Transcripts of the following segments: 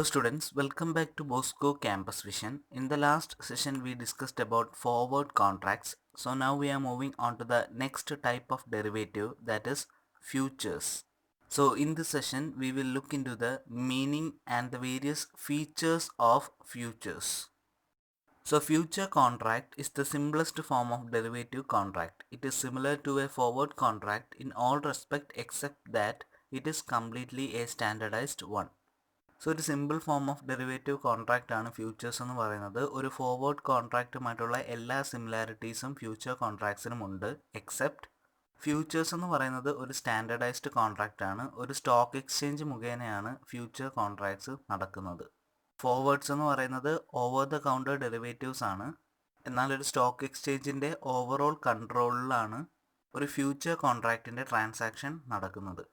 students, welcome back to Bosco Campus Vision. In the last session we discussed about forward contracts. So now we are moving on to the next type of derivative, that is futures. So in this session we will look into the meaning and the various features of futures. So future contract is the simplest form of derivative contract. It is similar to a forward contract in all respect except that it is completely a standardized one. So ഒരു simple form of derivative contract ആണ് futures എന്ന് പറയുന്നത്. ഒരു forward കോൺട്രാക്റ്റുമായിട്ടുള്ള എല്ലാ സിമിലാരിറ്റീസും future കോൺട്രാക്ട്സിനും ഉണ്ട്. Except futures എന്ന് പറയുന്നത് ഒരു സ്റ്റാൻഡർഡൈസ്ഡ് കോൺട്രാക്റ്റ് ആണ്. ഒരു സ്റ്റോക്ക് എക്സ്ചേഞ്ച് മുഖേനയാണ് ഫ്യൂച്ചർ കോൺട്രാക്ട്സ് നടക്കുന്നത്. ഫോർവേഡ്സ് എന്ന് പറയുന്നത് ഓവർ ദ കൗണ്ടർ ഡെറിവേറ്റീവ്സ് ആണ്. എന്നാൽ ഒരു സ്റ്റോക്ക് എക്സ്ചേഞ്ചിൻ്റെ ഓവറോൾ കൺട്രോളിലാണ് ഒരു ഫ്യൂച്ചർ കോൺട്രാക്റ്റിൻ്റെ ട്രാൻസാക്ഷൻ നടക്കുന്നത്.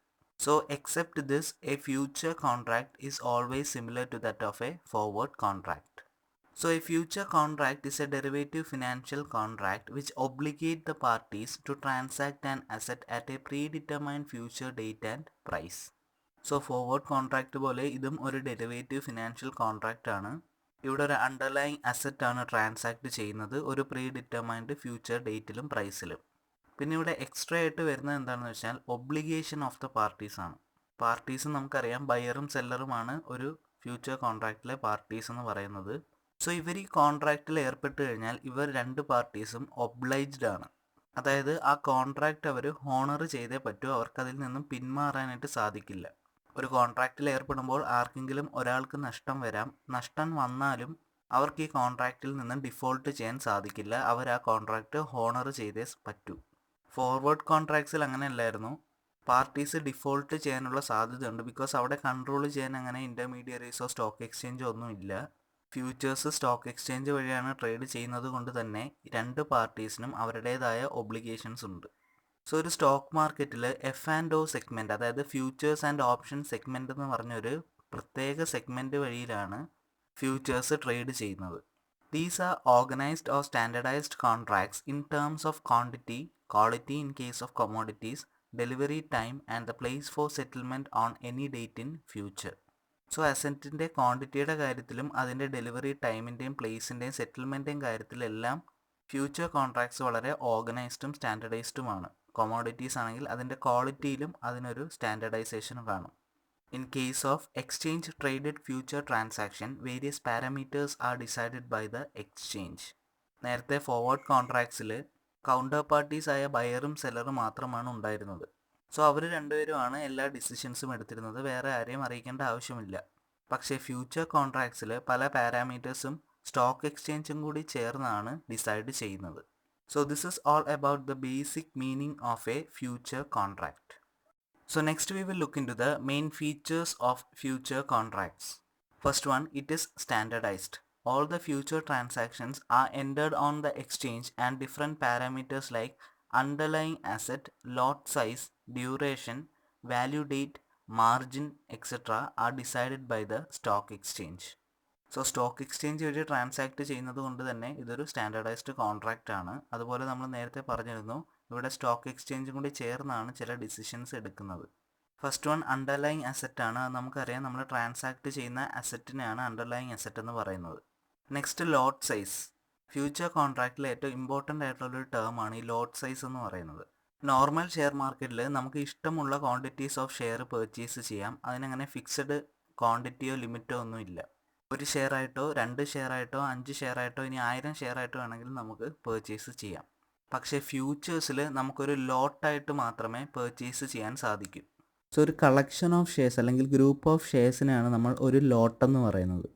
So except this, a future contract is always similar to that of a forward contract. So a future contract is a derivative financial contract which obligate the parties to transact an asset at a predetermined future date and price. So forward contract പോലെ ഇതും ഒരു derivative financial contract ആണ്. ഇവിടെ ഒരു underlying asset ആണ് transact ചെയ്യുന്നത് ഒരു pre determined future ഡേറ്റിലും പ്രൈസിലും. പിന്നെ ഇവിടെ എക്സ്ട്രാ ആയിട്ട് വരുന്നത് എന്താണെന്ന് വെച്ചാൽ ഒബ്ലിഗേഷൻ ഓഫ് ദ പാർട്ടീസ് ആണ്. പാർട്ടീസ് നമുക്കറിയാം ബയറും സെല്ലറുമാണ് ഒരു ഫ്യൂച്ചർ കോൺട്രാക്റ്റിലെ പാർട്ടീസ് എന്ന് പറയുന്നത്. സോ ഇവർ ഈ കോൺട്രാക്റ്റിൽ ഏർപ്പെട്ട് കഴിഞ്ഞാൽ ഇവർ രണ്ട് പാർട്ടീസും ഒബ്ലൈജ്ഡ് ആണ്. അതായത് ആ കോൺട്രാക്റ്റ് അവർ ഹോണർ ചെയ്തേ പറ്റൂ, അവർക്കതിൽ നിന്നും പിന്മാറാനായിട്ട് സാധിക്കില്ല. ഒരു കോൺട്രാക്റ്റിൽ ഏർപ്പെടുമ്പോൾ ആർക്കെങ്കിലും ഒരാൾക്ക് നഷ്ടം വരാം. നഷ്ടം വന്നാലും അവർക്ക് ഈ കോൺട്രാക്റ്റിൽ നിന്നും ഡിഫോൾട്ട് ചെയ്യാൻ സാധിക്കില്ല. അവർ ആ കോൺട്രാക്റ്റ് ഹോണർ ചെയ്തേ പറ്റൂ. ഫോർവേഡ് കോൺട്രാക്ട്സിൽ അങ്ങനെയല്ലായിരുന്നു. പാർട്ടീസ് ഡിഫോൾട്ട് ചെയ്യാനുള്ള സാധ്യതയുണ്ട്. ബിക്കോസ് അവിടെ കൺട്രോൾ ചെയ്യാൻ അങ്ങനെ ഇൻ്റർമീഡിയറീസോ സ്റ്റോക്ക് എക്സ്ചേഞ്ചോ ഒന്നും ഇല്ല. ഫ്യൂച്ചേഴ്സ് സ്റ്റോക്ക് എക്സ്ചേഞ്ച് വഴിയാണ് ട്രേഡ് ചെയ്യുന്നത് കൊണ്ട് തന്നെ രണ്ട് പാർട്ടീസിനും അവരുടേതായ ഒബ്ലിഗേഷൻസ് ഉണ്ട്. സോ ഒരു സ്റ്റോക്ക് മാർക്കറ്റിൽ F&O സെഗ്മെൻറ്റ്, അതായത് ഫ്യൂച്ചേഴ്സ് ആൻഡ് ഓപ്ഷൻ സെഗ്മെൻറ്റ് എന്ന് പറഞ്ഞൊരു പ്രത്യേക സെഗ്മെൻറ്റ് വഴിയിലാണ് ഫ്യൂച്ചേഴ്സ് ട്രേഡ് ചെയ്യുന്നത്. These are organized or standardized contracts in terms of quantity, quality in case of commodities, delivery time and the place for settlement on any date in future. So അസറ്റിൻ്റെ ക്വാണ്ടിറ്റിയുടെ കാര്യത്തിലും അതിൻ്റെ delivery ടൈമിൻ്റെയും പ്ലേസിൻ്റെയും സെറ്റിൽമെൻറ്റേയും കാര്യത്തിലെല്ലാം future contracts വളരെ ഓർഗനൈസ്ഡും സ്റ്റാൻഡർഡൈസ്ഡുമാണ്. കൊമോഡിറ്റീസ് ആണെങ്കിൽ അതിൻ്റെ ക്വാളിറ്റിയിലും അതിനൊരു സ്റ്റാൻഡർഡൈസേഷൻ കാണും. In case of exchange traded future transaction, various parameters are decided by the exchange. നേരത്തെ ഫോർവേഡ് കോൺട്രാക്ട്സിൽ കൗണ്ടർ പാർട്ടീസ് ആയ ബയറും സെല്ലറും മാത്രമാണ് ഉണ്ടായിരുന്നത്. സോ അവർ രണ്ടുപേരുമാണ് എല്ലാ ഡിസിഷൻസും എടുത്തിരുന്നത്, വേറെ ആരെയും അറിയിക്കേണ്ട ആവശ്യമില്ല. പക്ഷേ ഫ്യൂച്ചർ കോൺട്രാക്ട്സിൽ പല പാരാമീറ്റേഴ്സും സ്റ്റോക്ക് എക്സ്ചേഞ്ചും കൂടി ചേർന്നാണ് ഡിസൈഡ് ചെയ്യുന്നത്. So this is all about the basic meaning of A future contract. So next we will look into the main features of future contracts. First one, it is standardized. All the future transactions are entered on the exchange and different parameters like underlying asset, lot size, duration, value date, margin, etc. are decided by the stock exchange. So stock exchange വഴി transact ചെയ്യുന്നത് കൊണ്ട് തന്നെ ഇതൊരു standardised contract ആണ്. അതുപോലെ നമ്മൾ നേരത്തെ പറഞ്ഞിരുന്നു ഇവിടെ സ്റ്റോക്ക് എക്സ്ചേഞ്ചും കൂടി ചേർന്നാണ് ചില ഡിസിഷൻസ് എടുക്കുന്നത്. ഫസ്റ്റ് വൺ അണ്ടർലൈങ് അസറ്റ് ആണ്. അത് നമുക്കറിയാം, നമ്മൾ ട്രാൻസാക്ട് ചെയ്യുന്ന അസറ്റിനെയാണ് അണ്ടർലൈങ് അസറ്റ് എന്ന് പറയുന്നത്. നെക്സ്റ്റ് ലോട്ട് സൈസ്. ഫ്യൂച്ചർ കോൺട്രാക്റ്റിൽ ഏറ്റവും ഇമ്പോർട്ടൻ്റ് ആയിട്ടുള്ളൊരു ടേമാണ് ഈ ലോട്ട് സൈസ് എന്ന് പറയുന്നത്. നോർമൽ ഷെയർ മാർക്കറ്റിൽ നമുക്ക് ഇഷ്ടമുള്ള ക്വാണ്ടിറ്റീസ് ഓഫ് ഷെയർ പർച്ചേസ് ചെയ്യാം. അതിനങ്ങനെ ഫിക്സഡ് ക്വാണ്ടിറ്റിയോ ലിമിറ്റോ ഒന്നും ഇല്ല. ഒരു ഷെയർ ആയിട്ടോ 2 ഷെയർ ആയിട്ടോ 5 ഷെയർ ആയിട്ടോ ഇനി 1000 ഷെയർ ആയിട്ടോ വേണമെങ്കിലും നമുക്ക് പർച്ചേസ് ചെയ്യാം. പക്ഷേ ഫ്യൂച്ചേഴ്സിൽ നമുക്കൊരു ലോട്ടായിട്ട് മാത്രമേ പർച്ചേസ് ചെയ്യാൻ സാധിക്കൂ. സോ ഒരു കളക്ഷൻ ഓഫ് ഷെയർസ് അല്ലെങ്കിൽ ഗ്രൂപ്പ് ഓഫ് ഷെയർസിനാണ് നമ്മൾ ഒരു ലോട്ടെന്ന് പറയുന്നത്.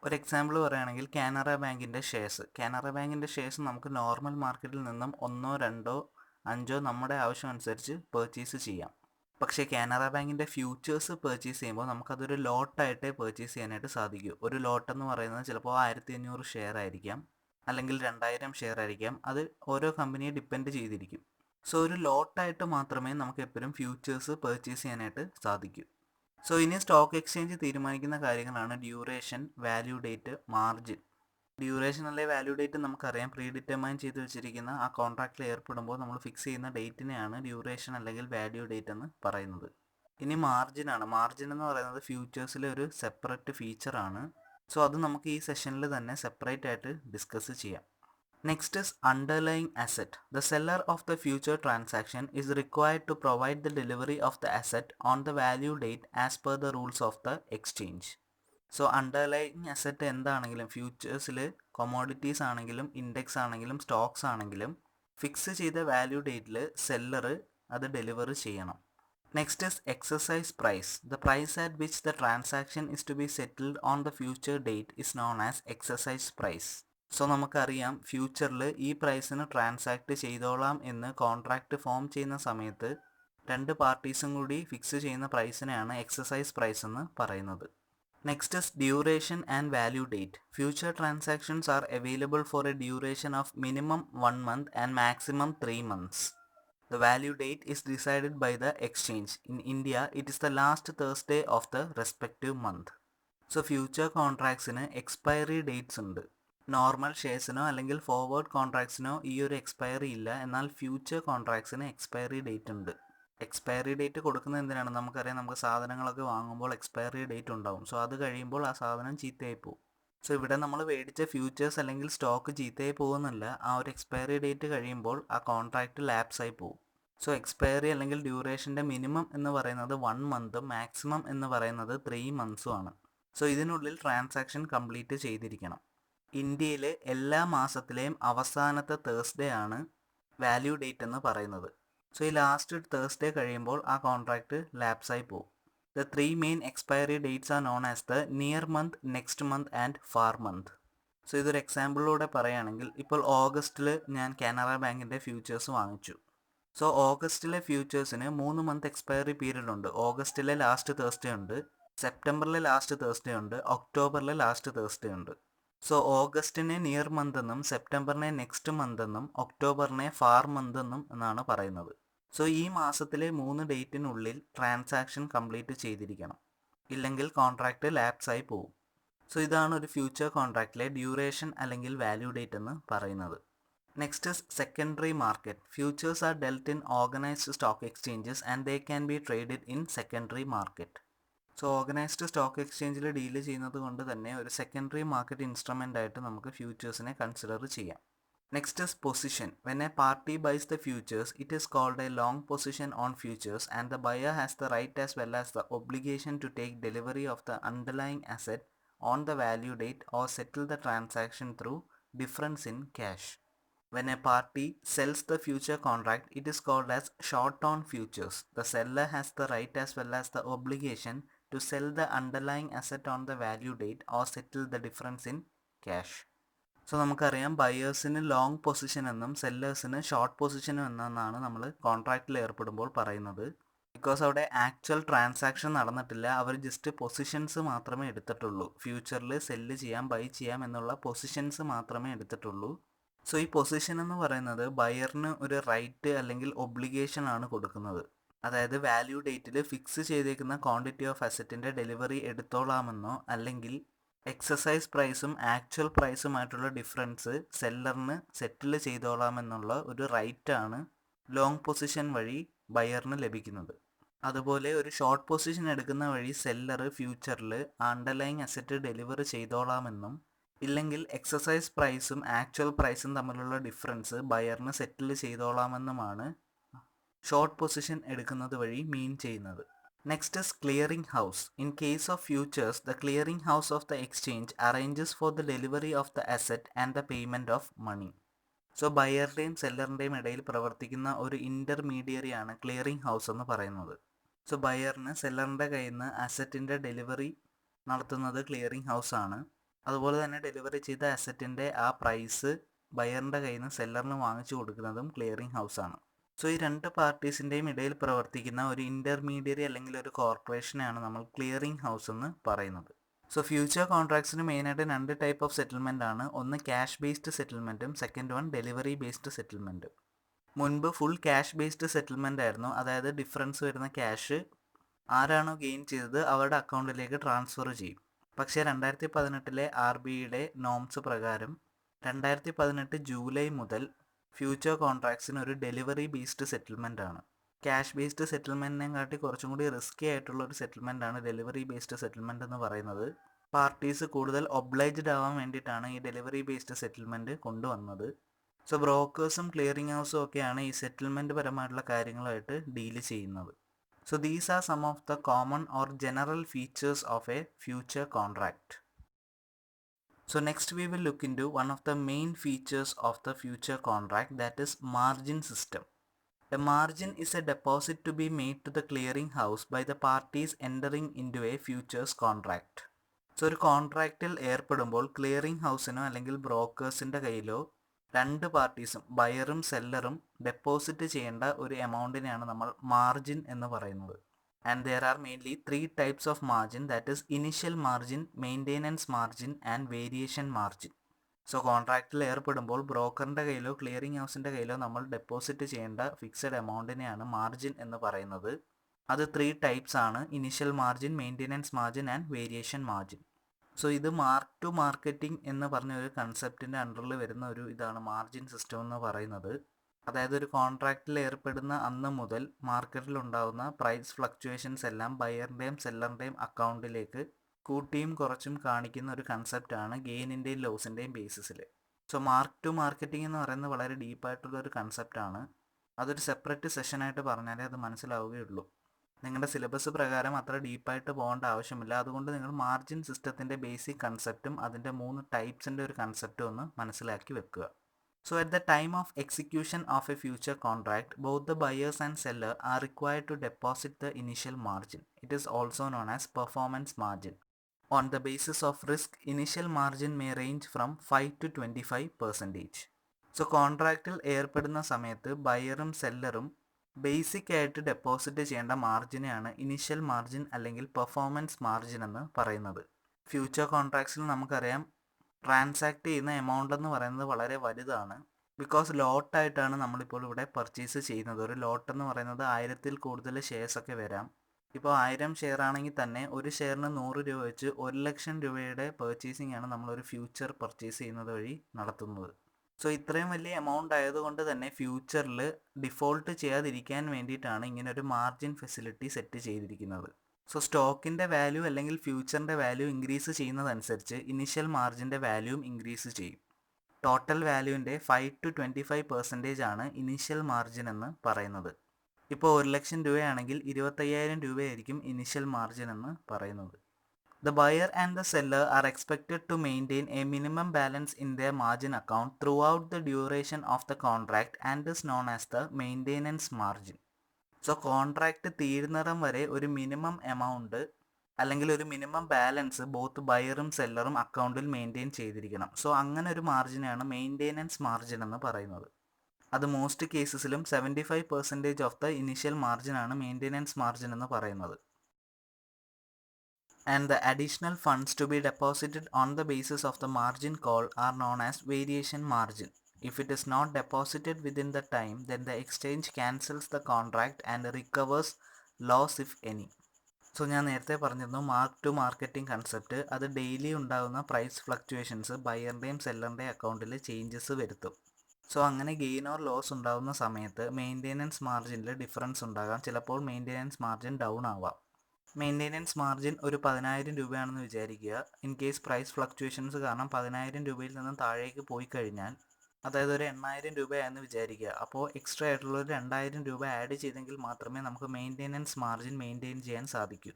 ഒരു എക്സാമ്പിൾ പറയുകയാണെങ്കിൽ കാനറ ബാങ്കിൻ്റെ ഷെയർസ് നമുക്ക് നോർമൽ മാർക്കറ്റിൽ നിന്നും 1, 2, 5 നമ്മുടെ ആവശ്യം അനുസരിച്ച് പർച്ചേസ് ചെയ്യാം. പക്ഷേ കാനറ ബാങ്കിൻ്റെ ഫ്യൂച്ചേഴ്സ് പർച്ചേസ് ചെയ്യുമ്പോൾ നമുക്കതൊരു ലോട്ടായിട്ടേ പർച്ചേസ് ചെയ്യാനായിട്ട് സാധിക്കൂ. ഒരു ലോട്ടെന്ന് പറയുന്നത് ചിലപ്പോൾ 1500 ഷെയർ ആയിരിക്കാം, അല്ലെങ്കിൽ 2000 ഷെയർ ആയിരിക്കാം. അത് ഓരോ കമ്പനിയെ ഡിപ്പെൻഡ് ചെയ്തിരിക്കും. സോ ഒരു ലോട്ടായിട്ട് മാത്രമേ നമുക്ക് എപ്പോഴും ഫ്യൂച്ചേഴ്സ് പർച്ചേസ് ചെയ്യാനായിട്ട് സാധിക്കൂ. സോ ഇനി സ്റ്റോക്ക് എക്സ്ചേഞ്ച് തീരുമാനിക്കുന്ന കാര്യങ്ങളാണ് duration, value date, margin. Duration അല്ലെ വാല്യൂ ഡേറ്റ് നമുക്കറിയാം, പ്രീ ഡിറ്റർമൈൻ ചെയ്ത് വെച്ചിരിക്കുന്ന ആ കോൺട്രാക്റ്റിൽ ഏർപ്പെടുമ്പോൾ നമ്മൾ ഫിക്സ് ചെയ്യുന്ന ഡേറ്റിനെയാണ് ഡ്യൂറേഷൻ അല്ലെങ്കിൽ വാല്യൂ ഡേറ്റ് എന്ന് പറയുന്നത്. ഇനി മാർജിനാണ്. മാർജിൻ എന്ന് പറയുന്നത് ഫ്യൂച്ചേഴ്സിലെ ഒരു സെപ്പറേറ്റ് ഫീച്ചറാണ്. സോ അത് നമുക്ക് ഈ സെഷനിൽ തന്നെ സെപ്പറേറ്റ് ആയിട്ട് ഡിസ്കസ് ചെയ്യാം. Next is underlying asset. The seller of the future transaction is required to provide the delivery of the asset on the value date as per the rules of the exchange. So underlying asset എന്താണെങ്കിലും ഫ്യൂച്ചേഴ്സിൽ commodities ആണെങ്കിലും index ആണെങ്കിലും stocks ആണെങ്കിലും fix ചെയ്ത value ഡേറ്റിൽ seller അത് deliver ചെയ്യണം. Next is exercise price. The price at which the transaction is to be settled on the future date is known as exercise price. So നമുക്കറിയാം ഫ്യൂച്ചറിൽ ഈ പ്രൈസിന് ട്രാൻസാക്ട് ചെയ്തോളാം എന്ന് കോൺട്രാക്റ്റ് ഫോം ചെയ്യുന്ന സമയത്ത് രണ്ട് പാർട്ടീസും കൂടി ഫിക്സ് ചെയ്യുന്ന പ്രൈസിനെയാണ് എക്സസൈസ് പ്രൈസ് എന്ന് പറയുന്നത്. Next is duration and value date. Future transactions are available for A duration of minimum 1 month and maximum 3 months. The value date is decided by the exchange. In India, it is the last Thursday of the respective month. So future contractsന് expiry dates ഉണ്ട്. Normal ഷെയർസിനോ അല്ലെങ്കിൽ forward കോൺട്രാക്ട്സിനോ ഈ ഒരു expiry ഇല്ല. എന്നാൽ future കോൺട്രാക്ട്സിന് എക്സ്പയറി ഡേറ്റ് ഉണ്ട്. എക്സ്പയറി ഡേറ്റ് കൊടുക്കുന്നത് എന്തിനാണ്? നമുക്കറിയാം നമുക്ക് സാധനങ്ങളൊക്കെ വാങ്ങുമ്പോൾ എക്സ്പയറി ഡേറ്റ് ഉണ്ടാവും. സോ അത് കഴിയുമ്പോൾ ആ സാധനം ചീത്തയായി പോകും. സോ ഇവിടെ നമ്മൾ മേടിച്ച ഫ്യൂച്ചേഴ്സ് അല്ലെങ്കിൽ സ്റ്റോക്ക് ചീത്തയായി പോകുന്നില്ല. ആ ഒരു എക്സ്പയറി ഡേറ്റ് കഴിയുമ്പോൾ ആ കോൺട്രാക്റ്റ് ലാപ്സ് ആയി പോകും. സോ എക്സ്പയറി അല്ലെങ്കിൽ ഡ്യൂറേഷൻ്റെ മിനിമം എന്ന് പറയുന്നത് 1 month, മാക്സിമം എന്ന് പറയുന്നത് 3 months ആണ്. സോ ഇതിനുള്ളിൽ ട്രാൻസാക്ഷൻ കംപ്ലീറ്റ് ചെയ്തിരിക്കണം. ഇന്ത്യയിൽ എല്ലാ മാസത്തിലെയും അവസാനത്തെ തേഴ്സ്ഡേ ആണ് വാല്യൂ ഡേറ്റ് എന്ന് പറയുന്നത്. സോ ഈ ലാസ്റ്റ് തേഴ്സ്ഡേ കഴിയുമ്പോൾ ആ കോൺട്രാക്റ്റ് ലാപ്സായി പോകും. The 3 main expiry dates R known as the near month, next month and far month. So ഇതൊരു എക്സാമ്പിളിലൂടെ പറയുകയാണെങ്കിൽ ഇപ്പോൾ ഓഗസ്റ്റിൽ ഞാൻ കാനറ ബാങ്കിൻ്റെ ഫ്യൂച്ചേഴ്സ് വാങ്ങിച്ചു. സോ ഓഗസ്റ്റിലെ ഫ്യൂച്ചേഴ്സിന് 3 month എക്സ്പയറി പീരീഡ് ഉണ്ട്. ഓഗസ്റ്റിലെ ലാസ്റ്റ് തേഴ്സ്ഡേ ഉണ്ട്, സെപ്റ്റംബറിലെ ലാസ്റ്റ് തേഴ്സ്ഡേ ഉണ്ട്, ഒക്ടോബറിലെ ലാസ്റ്റ് തേഴ്സ്ഡേ ഉണ്ട്. സോ ഓഗസ്റ്റിനെ നിയർ മന്ത് എന്നും സെപ്റ്റംബറിനെ നെക്സ്റ്റ് മന്ത് എന്നും ഒക്ടോബറിനെ ഫാർ മന്ത് എന്നും എന്നാണ് പറയുന്നത്. സോ ഈ മാസത്തിലെ 3 ഡേറ്റിനുള്ളിൽ ട്രാൻസാക്ഷൻ കംപ്ലീറ്റ് ചെയ്തിരിക്കണം. ഇല്ലെങ്കിൽ കോൺട്രാക്റ്റ് ലാപ്സായി പോകും. സോ ഇതാണ് ഒരു ഫ്യൂച്ചർ കോൺട്രാക്റ്റിലെ ഡ്യൂറേഷൻ അല്ലെങ്കിൽ വാല്യൂ ഡേറ്റ് എന്ന് പറയുന്നത്. Next is secondary market. Futures are dealt in organised stock exchanges and they can be traded in secondary market. So organised stock എക്സ്ചേഞ്ചിൽ ഡീൽ ചെയ്യുന്നത് കൊണ്ട് തന്നെ ഒരു സെക്കൻഡറി മാർക്കറ്റ് ഇൻസ്ട്രുമെൻ്റ് ആയിട്ട് നമുക്ക് ഫ്യൂച്ചേഴ്സിനെ കൺസിഡർ ചെയ്യാം. Next is position. When a party buys the futures it is called a long position on futures and the buyer has the right as well as the obligation to take delivery of the underlying asset on the value date or settle the transaction through difference in cash. When a party sells the future contract, it is called as short on futures. The seller has the right as well as the obligation to sell the underlying asset on the value date or settle the difference in cash. So നമുക്കറിയാം ബയേഴ്സിന് long position എന്നും സെല്ലേഴ്സിന് short position എന്നാണ് നമ്മൾ കോൺട്രാക്റ്റിൽ ഏർപ്പെടുമ്പോൾ പറയുന്നത്. Because അവിടെ actual transaction നടന്നിട്ടില്ല, അവർ just positions മാത്രമേ എടുത്തിട്ടുള്ളൂ. ഫ്യൂച്ചറിൽ സെല്ല് ചെയ്യാം, ബൈ ചെയ്യാം എന്നുള്ള പൊസിഷൻസ് മാത്രമേ എടുത്തിട്ടുള്ളൂ. സോ ഈ പൊസിഷൻ എന്ന് പറയുന്നത് ബയറിന് ഒരു റൈറ്റ് അല്ലെങ്കിൽ ഒബ്ലിഗേഷൻ ആണ് കൊടുക്കുന്നത്. അതായത് വാല്യൂ ഡേറ്റിൽ ഫിക്സ് ചെയ്തേക്കുന്ന ക്വാണ്ടിറ്റി ഓഫ് അസറ്റിൻ്റെ ഡെലിവറി എടുത്തോളാമെന്നോ അല്ലെങ്കിൽ എക്സസൈസ് പ്രൈസും ആക്ച്വൽ പ്രൈസുമായിട്ടുള്ള ഡിഫറൻസ് സെല്ലറിന് സെറ്റിൽ ചെയ്തോളാമെന്നുള്ള ഒരു റൈറ്റാണ് ലോങ് പൊസിഷൻ വഴി ബയറിന് ലഭിക്കുന്നത്. അതുപോലെ ഒരു ഷോർട്ട് പൊസിഷൻ എടുക്കുന്ന വഴി സെല്ലർ ഫ്യൂച്ചറിൽ അണ്ടർലൈങ് അസറ്റ് ഡെലിവർ ചെയ്തോളാമെന്നും ഇല്ലെങ്കിൽ എക്സസൈസ് പ്രൈസും ആക്ച്വൽ പ്രൈസും തമ്മിലുള്ള ഡിഫറൻസ് ബയറിന് സെറ്റിൽ ചെയ്തോളാമെന്നുമാണ് ഷോർട്ട് പൊസിഷൻ എടുക്കുന്നത് വഴി മീൻ ചെയ്യുന്നത്. Next is clearing house. In case of futures the clearing house of the exchange arranges for the delivery of the asset and the payment of money. So ബയറുടെയും സെല്ലറിൻ്റെയും ഇടയിൽ പ്രവർത്തിക്കുന്ന ഒരു ഇൻ്റർമീഡിയറിയാണ് clearing house എന്ന് പറയുന്നത്. സോ ബയറിന് സെല്ലറിൻ്റെ കയ്യിൽ നിന്ന് അസറ്റിൻ്റെ ഡെലിവറി നടത്തുന്നത് ക്ലിയറിംഗ് ഹൗസ് ആണ്. അതുപോലെ തന്നെ ഡെലിവറി ചെയ്ത അസറ്റിൻ്റെ ആ പ്രൈസ് ബയറിൻ്റെ കയ്യിൽ നിന്ന് സെല്ലറിന് വാങ്ങിച്ചു കൊടുക്കുന്നതും ക്ലിയറിംഗ് ഹൗസ് ആണ്. സോ ഈ രണ്ട് പാർട്ടീസിൻ്റെയും ഇടയിൽ പ്രവർത്തിക്കുന്ന ഒരു ഇൻ്റർമീഡിയറി അല്ലെങ്കിൽ ഒരു കോർപ്പറേഷനെയാണ് നമ്മൾ ക്ലിയറിംഗ് ഹൗസ് എന്ന് പറയുന്നത്. സോ ഫ്യൂച്ചർ കോൺട്രാക്ട്സിന് മെയിനായിട്ട് 2 ടൈപ്പ് ഓഫ് സെറ്റിൽമെൻ്റ് ആണ്. ഒന്ന് ക്യാഷ് ബേസ്ഡ് സെറ്റിൽമെൻറ്റും സെക്കൻഡ് വൺ ഡെലിവറി ബേസ്ഡ് സെറ്റിൽമെൻറ്റും. മുൻപ് ഫുൾ ക്യാഷ് ബേസ്ഡ് സെറ്റിൽമെൻ്റ് ആയിരുന്നു. അതായത് ഡിഫറൻസ് വരുന്ന ക്യാഷ് ആരാണോ ഗെയിൻ ചെയ്തത് അവരുടെ അക്കൗണ്ടിലേക്ക് ട്രാൻസ്ഫർ ചെയ്യും. പക്ഷേ 2018 RBIയുടെ നോംസ് പ്രകാരം 2018 ജൂലൈ മുതൽ ഫ്യൂച്ചർ കോൺട്രാക്ട്സിന് ഒരു ഡെലിവറി ബേസ്ഡ് സെറ്റിൽമെൻ്റ് ആണ്. ക്യാഷ് ബേസ്ഡ് സെറ്റിൽമെൻറ്റിനെ കാട്ടി കുറച്ചും കൂടി റിസ്കി ആയിട്ടുള്ള ഒരു സെറ്റിൽമെൻ്റ് ആണ് ഡെലിവറി ബേസ്ഡ് സെറ്റിൽമെൻറ്റ് എന്ന് പറയുന്നത്. പാർട്ടീസ് കൂടുതൽ ഒബ്ലൈജ്ഡ് ആവാൻ വേണ്ടിയിട്ടാണ് ഈ ഡെലിവറി ബേസ്ഡ് സെറ്റിൽമെൻറ്റ് കൊണ്ടുവന്നത്. സോ ബ്രോക്കേഴ്സും ക്ലിയറിംഗ് ഹൗസും ഒക്കെയാണ് ഈ സെറ്റിൽമെൻറ്റ് പരമായിട്ടുള്ള കാര്യങ്ങളുമായിട്ട് ഡീൽ ചെയ്യുന്നത്. So these are some of the common or general features of a future contract. So next we will look into one of the main features of the future contract, that is margin system. A margin is a deposit to be made to the clearing house by the parties entering into a futures contract. So ഒരു കോൺട്രാക്റ്റിൽ ഏർപ്പെടുമ്പോൾ clearing ഹൗസിനോ അല്ലെങ്കിൽ ബ്രോക്കേഴ്സിൻ്റെ കയ്യിലോ രണ്ട് പാർട്ടീസും ബയറും സെല്ലറും deposit ചെയ്യേണ്ട ഒരു എമൗണ്ടിനെയാണ് നമ്മൾ margin എന്ന് പറയുന്നത്. And there are mainly 3 types of margin, that is initial margin, maintenance margin and variation margin. So കോൺട്രാക്റ്റിൽ ഏർപ്പെടുമ്പോൾ ബ്രോക്കറിൻ്റെ കയ്യിലോ ക്ലിയറിംഗ് ഹൗസിൻ്റെ കയ്യിലോ നമ്മൾ ഡെപ്പോസിറ്റ് ചെയ്യേണ്ട ഫിക്സഡ് എമൗണ്ടിനെയാണ് മാർജിൻ എന്ന് പറയുന്നത്. അത് 3 ടൈപ്സ് ആണ്: initial margin, maintenance margin and variation margin. So ഇത് മാർക്ക് ടു മാർക്കറ്റിംഗ് എന്ന് പറഞ്ഞ ഒരു കൺസെപ്റ്റിൻ്റെ അണ്ടറിൽ വരുന്ന ഒരു ഇതാണ് മാർജിൻ സിസ്റ്റം എന്ന് പറയുന്നത്. അതായത് ഒരു കോൺട്രാക്റ്റിൽ ഏർപ്പെടുന്ന അന്ന് മുതൽ മാർക്കറ്റിൽ ഉണ്ടാകുന്ന പ്രൈസ് ഫ്ലക്ച്വേഷൻസ് എല്ലാം ബയറിൻ്റെയും സെല്ലറിൻ്റെയും അക്കൗണ്ടിലേക്ക് കൂട്ടിയും കുറച്ചും കാണിക്കുന്ന ഒരു കൺസെപ്റ്റാണ് ഗെയിനിൻ്റെയും ലോസിൻ്റെയും ബേസിസിൽ. സോ മാർക്ക് ടു മാർക്കറ്റിംഗ് എന്ന് പറയുന്നത് വളരെ ഡീപ്പായിട്ടുള്ള ഒരു കൺസെപ്റ്റാണ്. അതൊരു സെപ്പറേറ്റ് സെഷനായിട്ട് പറഞ്ഞാലേ അത് മനസ്സിലാവുകയുള്ളൂ. നിങ്ങളുടെ സിലബസ് പ്രകാരം അത്ര ഡീപ്പായിട്ട് പോകേണ്ട ആവശ്യമില്ല. അതുകൊണ്ട് നിങ്ങൾ മാർജിൻ സിസ്റ്റത്തിൻ്റെ ബേസിക് കൺസെപ്റ്റും അതിൻ്റെ 3 ടൈപ്സിൻ്റെ ഒരു കൺസെപ്റ്റും ഒന്ന് മനസ്സിലാക്കി വെക്കുക. So at the time of execution of a future contract, both the buyers and seller are required to deposit the initial margin. It is also known as performance margin. On the basis of risk, initial margin may range from 5 to 25%. So കോൺട്രാക്റ്റിൽ ഏർപ്പെടുന്ന സമയത്ത് ബയറും സെല്ലറും basic ആയിട്ട് deposit ചെയ്യേണ്ട മാർജിനെയാണ് initial margin അല്ലെങ്കിൽ performance margin എന്ന് പറയുന്നത്. Future കോൺട്രാക്ട്സിൽ നമുക്കറിയാം transact ചെയ്യുന്ന amount എന്ന് പറയുന്നത് വളരെ വലുതാണ്. ബിക്കോസ് ലോട്ടായിട്ടാണ് നമ്മളിപ്പോൾ ഇവിടെ പർച്ചേസ് ചെയ്യുന്നത്. ഒരു ലോട്ട് എന്ന് പറയുന്നത് 1000-ൽ കൂടുതൽ ഷെയർസൊക്കെ വരാം. ഇപ്പോൾ 1000 ഷെയർ ആണെങ്കിൽ തന്നെ ഒരു ഷെയറിന് 100 രൂപ വെച്ച് 1,00,000 രൂപയുടെ പർച്ചേസിംഗ് ആണ് നമ്മളൊരു ഫ്യൂച്ചർ പർച്ചേസ് ചെയ്യുന്നത് വഴി നടത്തുന്നത്. സോ ഇത്രയും വലിയ എമൗണ്ട് ആയതുകൊണ്ട് തന്നെ ഫ്യൂച്ചറിൽ ഡിഫോൾട്ട് ചെയ്യാതിരിക്കാൻ വേണ്ടിയിട്ടാണ് ഇങ്ങനെ ഒരു മാർജിൻ ഫെസിലിറ്റി സെറ്റ് ചെയ്തിരിക്കുന്നത്. സോ സ്റ്റോക്കിൻ്റെ വാല്യൂ അല്ലെങ്കിൽ ഫ്യൂച്ചറിൻ്റെ വാല്യൂ ഇൻക്രീസ് ചെയ്യുന്നതനുസരിച്ച് ഇനിഷ്യൽ മാർജിൻ്റെ വാല്യൂവും ഇൻക്രീസ് ചെയ്യും. ടോട്ടൽ വാല്യൂവിൻ്റെ 5 to 25% ആണ് ഇനിഷ്യൽ മാർജിൻ എന്ന് പറയുന്നത്. ഇപ്പോൾ 1,00,000 രൂപയാണെങ്കിൽ 25,000 രൂപയായിരിക്കും ഇനിഷ്യൽ മാർജിൻ എന്ന് പറയുന്നത്. The buyer and the seller are expected to maintain a minimum balance in their margin account throughout the duration of the contract and is known as the maintenance margin. So contract തീരുന്നിടം വരെ ഒരു minimum amount അല്ലെങ്കിൽ ഒരു minimum balance both ബയറും സെല്ലറും അക്കൗണ്ടിൽ maintain ചെയ്തിരിക്കണം. So അങ്ങനെ ഒരു മാർജിനാണ് മെയിൻ്റെനൻസ് മാർജിൻ എന്ന് പറയുന്നത്. അത് മോസ്റ്റ് കേസസിലും 75% ഓഫ് ദ ഇനിഷ്യൽ മാർജിനാണ് മെയിൻ്റെനൻസ് മാർജിൻ എന്ന് പറയുന്നത്. And the additional funds to be deposited on the basis of the margin call are known as variation margin. If it is not deposited within the time, then the exchange cancels the contract and recovers loss if any. So ഞാൻ നേരത്തെ പറഞ്ഞിരുന്നു mark to marketing concept. അത് daily ഉണ്ടാകുന്ന price fluctuations ബയറിൻ്റെയും സെല്ലറിൻ്റെയും അക്കൗണ്ടിൽ changes വരുത്തും. So അങ്ങനെ gain or loss ഉണ്ടാകുന്ന സമയത്ത് മെയിൻ്റെനൻസ് മാർജിനിൽ ഡിഫറൻസ് ഉണ്ടാകാം. ചിലപ്പോൾ മെയിൻ്റെനൻസ് മാർജിൻ ഡൗൺ ആവാം. മെയിൻ്റെനൻസ് മാർജിൻ ഒരു 10,000 രൂപയാണെന്ന് വിചാരിക്കുക. ഇൻ കേസ് പ്രൈസ് ഫ്ലക്ച്വേഷൻസ് കാരണം 10,000 രൂപയിൽ നിന്നും താഴേക്ക് പോയി കഴിഞ്ഞാൽ, അതായത് ഒരു 8,000 രൂപയാണെന്ന് വിചാരിക്കുക. അപ്പോൾ എക്സ്ട്രാ ആയിട്ടുള്ള ഒരു 2,000 രൂപ ആഡ് ചെയ്തെങ്കിൽ മാത്രമേ നമുക്ക് മെയിൻ്റെനൻസ് മാർജിൻ മെയിൻറ്റെയിൻ ചെയ്യാൻ സാധിക്കൂ.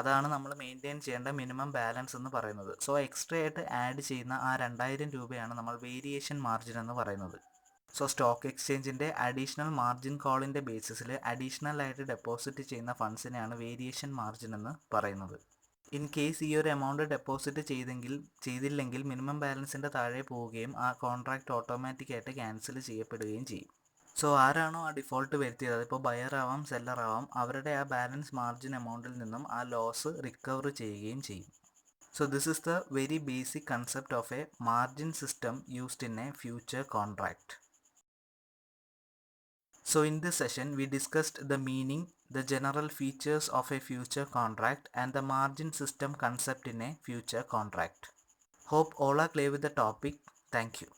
അതാണ് നമ്മൾ മെയിൻറ്റെയിൻ ചെയ്യേണ്ട മിനിമം ബാലൻസ് എന്ന് പറയുന്നത്. സോ എക്സ്ട്രാ ആയിട്ട് ആഡ് ചെയ്യുന്ന ആ 2,000 രൂപയാണ് നമ്മൾ വേരിയേഷൻ മാർജിൻ എന്ന് പറയുന്നത്. സോ സ്റ്റോക്ക് എക്സ്ചേഞ്ചിൻ്റെ അഡീഷണൽ മാർജിൻ കോളിൻ്റെ ബേസിസിൽ അഡീഷണൽ ആയിട്ട് ഡെപ്പോസിറ്റ് ചെയ്യുന്ന ഫണ്ട്സിനെയാണ് വേരിയേഷൻ മാർജിൻ എന്ന് പറയുന്നത്. ഇൻ കേസ് ഈ ഒരു എമൗണ്ട് ഡെപ്പോസിറ്റ് ചെയ്തില്ലെങ്കിൽ മിനിമം ബാലൻസിൻ്റെ താഴെ പോവുകയും ആ കോൺട്രാക്റ്റ് ഓട്ടോമാറ്റിക്കായിട്ട് ക്യാൻസൽ ചെയ്യപ്പെടുകയും ചെയ്യും. സോ ആരാണോ ആ ഡിഫോൾട്ട് വരുത്തിയത്, അതിപ്പോൾ ബയർ ആവാം സെല്ലർ ആവാം, അവരുടെ ആ ബാലൻസ് മാർജിൻ എമൗണ്ടിൽ നിന്നും ആ ലോസ് റിക്കവർ ചെയ്യുകയും ചെയ്യും. So this is the very basic concept of a margin system used in a future contract. So in this session we discussed the meaning, the general features of a future contract and the margin system concept in a future contract. Hope all are clear with the topic. Thank you.